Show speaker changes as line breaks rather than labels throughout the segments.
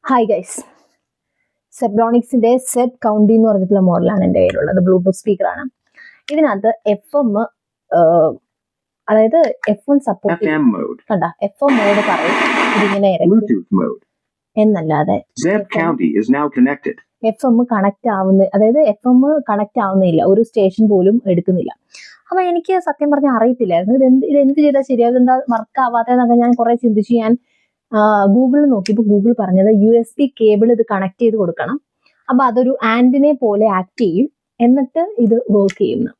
Hi guys, സെബ്രോണിക്സിന്റെ സെബ് county എന്ന് പറഞ്ഞിട്ടുള്ള മോഡലാണ് എൻ്റെ കയ്യിലുള്ളത്. ബ്ലൂടൂത്ത് സ്പീക്കറാണ്. ഇതിനകത്ത് FM, അതായത് FM സപ്പോർട്ട് കണ്ട FM മോഡ് പറയും ഇതിങ്ങനെ എന്നല്ലാതെ FM കണക്ട് ആവുന്ന, അതായത് FM കണക്ട് ആവുന്നില്ല, ഒരു സ്റ്റേഷൻ പോലും എടുക്കുന്നില്ല. അപ്പൊ എനിക്ക് സത്യം പറഞ്ഞാൽ അറിയത്തില്ലായിരുന്നു ഇതെന്ത് ചെയ്താൽ ശരിയാവും, എന്താ വർക്ക് ആവാത്തതെന്നൊക്കെ ഞാൻ കുറെ ചിന്തിച്ചു. ഞാൻ ഗൂഗിളിൽ നോക്കിയപ്പോൾ ഗൂഗിൾ പറഞ്ഞത് USB കേബിൾ ഇത് കണക്ട് ചെയ്ത് കൊടുക്കണം, അപ്പൊ അതൊരു ആന്റിനെ പോലെ ആക്ട് ചെയ്യും, എന്നിട്ട് ഇത് വർക്ക് ചെയ്യുന്നു.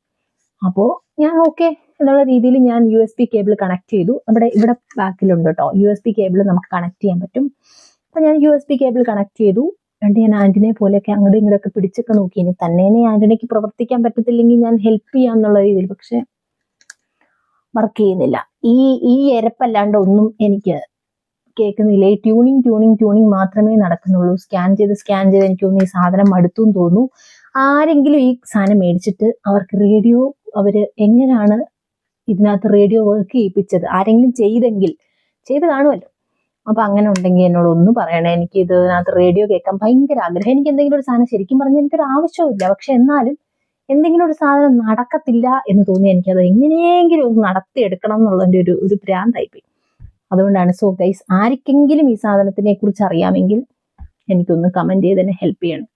അപ്പോൾ ഞാൻ ഓക്കെ എന്നുള്ള രീതിയിൽ ഞാൻ USB കേബിൾ കണക്ട് ചെയ്തു. ഇവിടെ ബാക്കിലുണ്ട് കേട്ടോ, USB കേബിൾ നമുക്ക് കണക്ട് ചെയ്യാൻ പറ്റും. അപ്പൊ ഞാൻ USB കേബിൾ കണക്ട് ചെയ്തു. എന്നിട്ട് ഞാൻ ആന്റിനെ പോലെയൊക്കെ അങ്ങോട്ടും ഇങ്ങോട്ടൊക്കെ പിടിച്ചൊക്കെ നോക്കി. ഇനി തന്നെ ആന്റിനയ്ക്ക് പ്രവർത്തിക്കാൻ പറ്റത്തില്ലെങ്കിൽ ഞാൻ ഹെൽപ്പ് ചെയ്യാം എന്നുള്ള രീതിയിൽ, പക്ഷെ വർക്ക് ചെയ്യുന്നില്ല. ഈ എരപ്പല്ലാണ്ട് ഒന്നും എനിക്ക് കേൾക്കുന്നില്ല. ഈ ട്യൂണിങ് മാത്രമേ നടക്കുന്നുള്ളൂ. സ്കാൻ ചെയ്ത് എനിക്ക് തോന്നുന്നു ഈ സാധനം മടുത്തു എന്ന് തോന്നുന്നു. ആരെങ്കിലും ഈ സാധനം മേടിച്ചിട്ട് അവർക്ക് റേഡിയോ, അവര് എങ്ങനെയാണ് ഇതിനകത്ത് റേഡിയോ വർക്ക് ചെയ്യിപ്പിച്ചത്, ആരെങ്കിലും ചെയ്ത് കാണുമല്ലോ. അപ്പൊ അങ്ങനെ ഉണ്ടെങ്കിൽ എന്നോട് ഒന്ന് പറയണേ. എനിക്ക് ഇതിനകത്ത് റേഡിയോ കേൾക്കാൻ ഭയങ്കര ആഗ്രഹം. എനിക്ക് എന്തെങ്കിലും ഒരു സാധനം, ശരിക്കും പറഞ്ഞാൽ എനിക്കൊരു ആവശ്യമില്ല, പക്ഷെ എന്നാലും എന്തെങ്കിലും ഒരു സാധനം നടക്കത്തില്ല എന്ന് തോന്നി എനിക്കത് എങ്ങനെയെങ്കിലും ഒന്ന് നടത്തിയെടുക്കണം എന്നുള്ളതിന്റെ ഒരു ഭ്രാന്തായിപ്പോയി. അതുകൊണ്ടാണ്. സോ ഗൈസ്, ആർക്കെങ്കിലും ഈ സാധനത്തിനെ കുറിച്ച് അറിയാമെങ്കിൽ എനിക്കൊന്ന് കമന്റ് ചെയ്ത് തന്നെ ഹെൽപ്പ് ചെയ്യണം.